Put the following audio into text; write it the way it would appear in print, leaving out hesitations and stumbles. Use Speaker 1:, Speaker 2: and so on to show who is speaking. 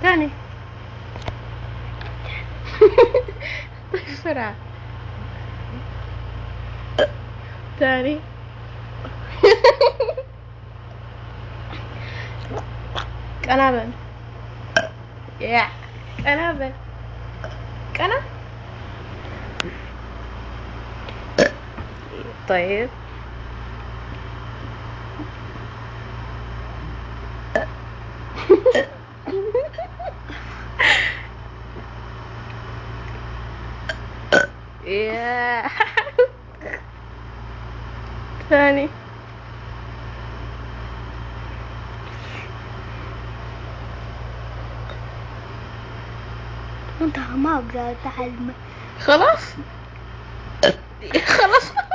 Speaker 1: تاني. بسرعة. تاني. قنابل. يا قنابل. قنا. طيب. يا ثاني.
Speaker 2: انت ما اقدر اتعلم.
Speaker 1: خلاص. خلاص.